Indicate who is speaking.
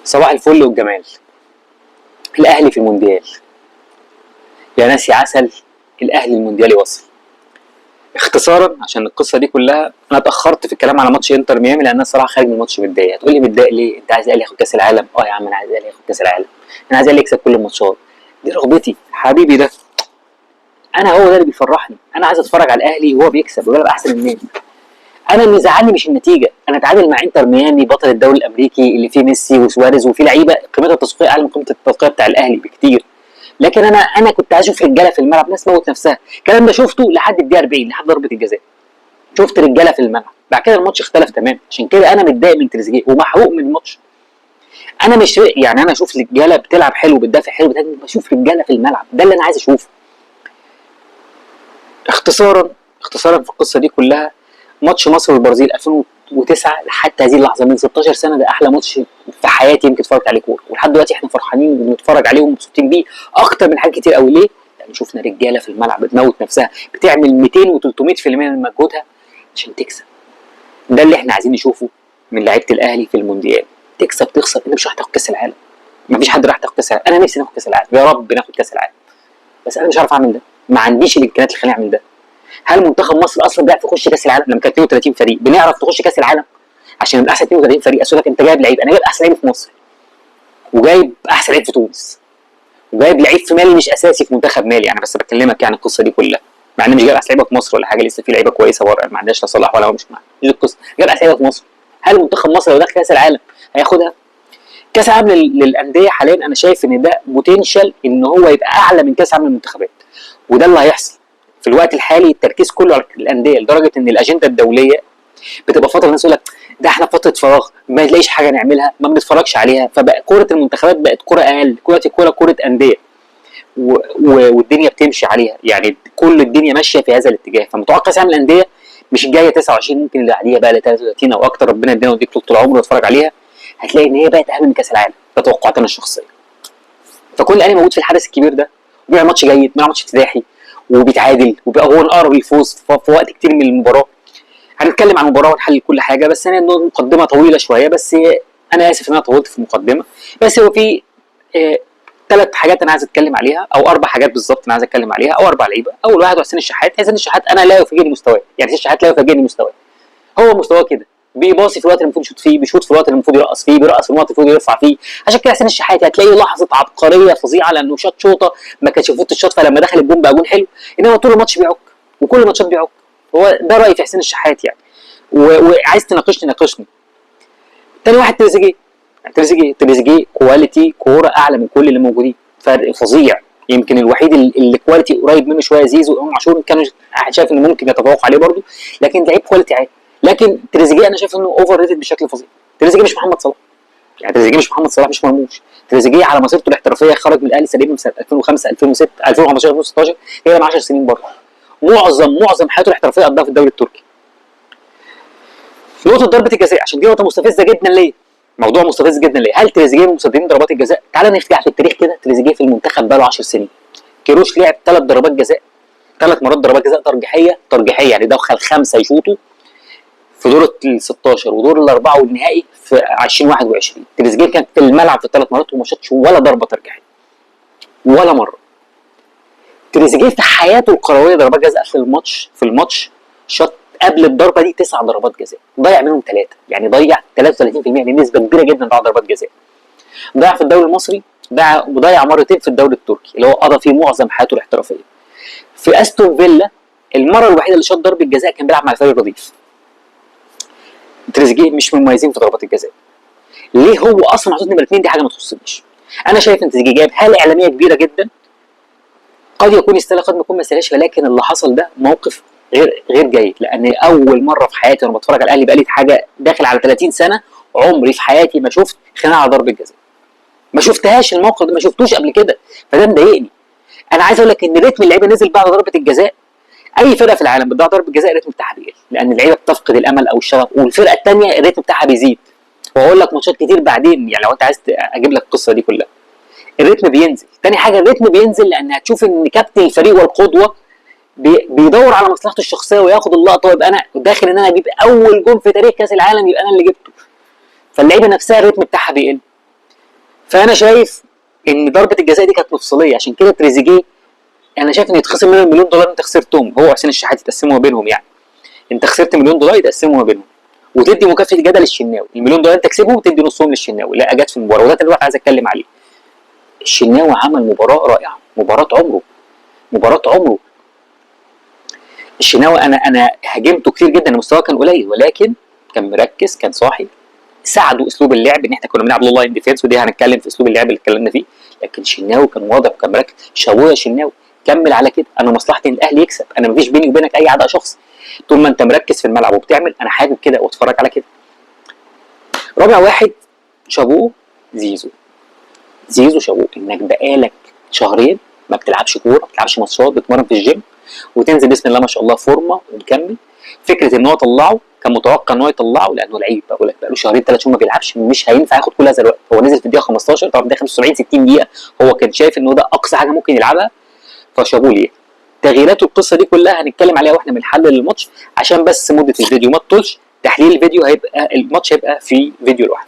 Speaker 1: صباح الفل والجمال. الاهلي في المونديال. يا ناس يا عسل، الاهلي المونديالي وصل. اختصارا عشان القصه دي كلها، انا اتاخرت في الكلام على ماتش انتر ميامي لان انا الصراحه خارج من الماتش متضايق. هتقول لي متضايق ليه؟ انت عايز الاهلي ياخد كاس العالم؟ اه يا عم انا عايز الاهلي ياخد كاس العالم. انا عايز الاهلي يكسب كل الماتشات. دي رغبتي حبيبي ده. انا هو ده اللي بيفرحني. انا عايز اتفرج على الاهلي وهو بيكسب ويلعب احسن الناس. انا اللي زعلني مش النتيجه. انا اتعادل مع انتر ميامي بطل الدوري الامريكي اللي فيه ميسي وسواريز وفيه لعيبه قيمتها التسويقيه اعلى من قيمه التسويقيه بتاع الاهلي بكتير. لكن انا كنت عايز اشوف رجاله في الملعب، ناس موت نفسها. الكلام ده شفته لحد الدقيقه 40 لحد ضربه الجزاء. شفت رجاله في الملعب. بعد كده الماتش اختلف تمام. عشان كده انا متضايق من تريزيجيه ومحروق من الماتش. انا مش يعني انا اشوف رجاله بتلعب حلو بتدافع حلو بشوف رجاله في الملعب. ده اللي انا عايز اشوفه. اختصارا في القصه دي كلها، ماتش مصر والبرازيل 2009 لحد هذه اللحظه من 16 سنه ده احلى ماتش في حياتي يمكن اتفرجت عليه كوره، ولحد دلوقتي احنا فرحانين وبنتفرج عليه ومبسوطين بيه اكتر من حاجات كتير قوي. ليه؟ لان شفنا رجاله في الملعب بتموت نفسها، بتعمل 200 و300% من مجهودها عشان تكسب. ده اللي احنا عايزين نشوفه من لعيبه الاهلي في المونديال. تكسب تخسر، انت مش راح تاخد كاس العالم. مفيش حد راح تاخد كاس العالم. انا نفسي ناخد كاس العالم، يا رب ناخد كاس العالم، بس انا مش عارف اعمل ده. ما عنديش الامكانيات اللي تخليني اعمل ده. هل منتخب مصر اصلا بيعرف يخش كاس العالم؟ لما كان 32 فريق بنعرف نخش كاس العالم عشان نبقى احسن 32 فريق. اقول لك انت جايب لعيب، انا جايب احسن لعيب في مصر، وجايب احسن لعيب في تونس، وجايب لعيب في مالي مش اساسي في منتخب مالي. انا بس بكلمك يعني القصه دي كلها، مع اني مش جايب احسن لعيبه في مصر ولا حاجه، لسه في لعيبه كويسه بره ما عندناش لا صلاح ولا هو مش معانا. دي القصه، جايب احسن لعيبه في مصر. هل منتخب مصر لو دخل كاس العالم هياخدها؟ كاس العالم للانديه حاليا انا شايف ان ده بوتنشال ان هو يبقى اعلى من كاس العالم للمنتخبات، وده اللي هيحصل. في الوقت الحالي التركيز كله على الانديه لدرجه ان الاجنده الدوليه بتبقى فتره الناس يقول لك ده احنا في فتره فراغ ما تلاقيش حاجه نعملها ما بنتفرجش عليها، فبقى كره المنتخبات بقت كره اقل. دلوقتي كره انديه والدنيا بتمشي عليها، يعني كل الدنيا ماشيه في هذا الاتجاه. فمتوقع كاس العالم للانديه مش جايه 29، ممكن اللي بعديها بقى ل 33 او اكتر، ربنا يدينا ويديك طول العمر ونتفرج عليها. هتلاقي ان هي بقت اهم من كاس العالم. ده توقعاتنا الشخصيه. فكل الاهلي موجود في الحدث الكبير ده، وبيلعب ماتش جيد، بيلعب ماتش افتتاحي وبيتعادل وبقى هو الاقرب للفوز في وقت كتير من المباراه. هنتكلم عن المباراه ونحلل كل حاجه، بس انا مقدمه طويله شويه، بس انا اسف ان انا طولت في المقدمه. بس هو في ثلاث حاجات انا عايز اتكلم عليها، او اربع حاجات بالظبط انا عايز اتكلم عليها، او اربع لعيبه. اول واحد هو حسين الشحات. حسين الشحات انا لا يفاجئني مستواه، يعني حسين الشحات لا يفاجئني مستواه. هو مستواه كده، بيباصي في الوقت اللي المفروض يشوط فيه، بيشوط في الوقت اللي المفروض يرقص فيه، بيرقص في الوقت اللي المفروض يرفع فيه. عشان كده حسين الشحات هتلاقي لحظه عبقريه فظيعه لانه شاط شوطه ما كانش المفروض تشوط، فلما دخل الجون بقى جون حلو. انما طول الماتش بيعك، وكل الماتشات بيعك. هو ده رايي في حسين الشحات يعني. وعايز تناقشني ناقشني. تاني واحد تريزيجيه كواليتي كوره اعلى من كل اللي موجودين، فرق فظيع. يمكن الوحيد اللي كواليتي قريب منه شويه زيزو وامام عاشور، كانوا شايف انه ممكن يتفوق عليه برضه، لكن لعيب كواليتي عالي. لكن تريزيجيه انا شايف انه اوفر ريتد بشكل فظيع. تريزيجيه مش محمد صلاح، يعني تريزيجيه مش محمد صلاح، مش مرموش. تريزيجيه على مسيرته الاحترافيه خرج من الاهلي تقريبا سنه 2005 2006 2015 2016، هي 10 سنين بره. معظم حياته الاحترافيه قضاها في الدوري التركي. نقطه ضربه الجزاء، عشان دي نقطه مستفزه جدا ليه؟ موضوع مستفز جدا ليه؟ هل تريزيجيه مصدرين ضربات الجزاء؟ تعال نرجع في التاريخ كده. تريزيجيه في المنتخب بقى له 10 سنين. كيروش لعب 3 ضربات جزاء، 3 مرات ضربات جزاء ترجيحيه، يعني دخل 5 يشوطوا في دور ال 16 ودور الاربعه والنهائي في 2021. تريزيجيه كان في الملعب في الثلاث مرات وما شاطش ولا ضربه ترجيحيه ولا مره. تريزيجيه في حياته الكرويه ضربات جزاء في الماتش شاط قبل الضربه دي 9 ضربات جزاء، ضيع منهم 3، يعني ضيع 33%، دي نسبه كبيره جدا ضيع ضربات جزاء. ضيع في الدوري المصري، وضيع مرتين في الدوري التركي اللي هو قضى فيه معظم حياته الاحترافيه. في استون فيلا المره الوحيده اللي شاط ضربه جزاء كان بيلعب مع الفريق الرديف. تريزيجيه مش مميزين في ضربات الجزاء. ليه هو اصلا محطوط نمره 2؟ دي حاجه ما تخصنيش. انا شايف ان تريزيجيه جايب حاله اعلاميه كبيره جدا، قد يكون يستاهل قد ما يكون ما يستاهلش، ولكن اللي حصل ده موقف غير جيد. لان اول مره في حياتي وانا بتفرج على الاهلي بقالي حاجه داخل على 30 سنه، عمري في حياتي ما شفت خناقه على ضربه جزاء. ما شفتهاش، الموقف ده ما شفتوش قبل كده، فده مضايقني. انا عايز اقول لك ان رتم اللعيبه نزل بعد ضربه الجزاء. اي فرقه في العالم بتضيع ضربه جزاء الريتم بتاعها بيقل، لان اللعيبه بتفقد الامل او الشغف، والفرقه الثانيه الريتم بتاعها بيزيد. وهقول لك ماتشات كتير بعدين، يعني لو انت عايز اجيب لك القصه دي كلها. الريتم بينزل. تاني حاجه الريتم بينزل لان هتشوف ان كابتن الفريق والقدوه بيدور على مصلحته الشخصيه وياخد اللقطه، ويبقى انا داخل ان انا اجيب اول جون في تاريخ كاس العالم، يبقى انا اللي جبته. فاللعيبه نفسها الريتم بتاعها بيقل. فانا شايف ان ضربه الجزاء دي كانت مفصليه، عشان كده تريزيجيه انا شايف ان يتخصم منه $1,000,000 انت خسرتهم، هو وحسين الشحات يتقسموا ما بينهم يعني. انت خسرت $1,000,000 يتقسموا ما بينهم، وتدي مكافاه جدل للشناوي، $1,000,000 انت تكسبهم وتدي نصهم للشناوي. لا اجت في المباراه، وده اللي عايز اتكلم عليه. الشناوي عمل مباراه رائعه، مباراه عمره، مباراه عمره. الشناوي انا هاجمته كتير جدا، مستواه كان قليل، ولكن كان مركز، كان صاحي، ساعدوا اسلوب اللعب ان احنا كنا بنلعب لو لاين ديفينس، ودي هنتكلم في اسلوب اللعب اللي اتكلمنا فيه. لكن الشناوي كان واضح وكان مركز. شابوه يا شناوي، كمل على كده. انا مصلحتي ان الاهلي يكسب، انا مفيش بيني وبينك اي عداء شخصي. طول ما انت مركز في الملعب وبتعمل، انا حابب كده واتفرج على كده. رابع واحد شابوه زيزو. زيزو شابوه انك بقالك شهرين ما بتلعبش كوره، ما بتلعبش ماتشات، بتمرن في الجيم وتنزل بسم الله ما شاء الله فورمه ومكمل. فكره ان هو طلعه كان متوقع ان هو يطلعه لانه لعيب، بقول لك بقى له شهرين 3 ما بيلعبش، مش هينفع ياخد كل هذا الوقت. هو نزل في الدقيقه 15، طبعا ده 75 60 دقيقه، هو كان شايف ان هو ده اقصى حاجه ممكن يلعبها، فشابوه ليه. تغييرات القصه دي كلها هنتكلم عليها واحنا بنحلل الماتش، عشان بس مده الفيديو ما تطولش. تحليل الفيديو هيبقى، الماتش هيبقى في فيديو لوحده.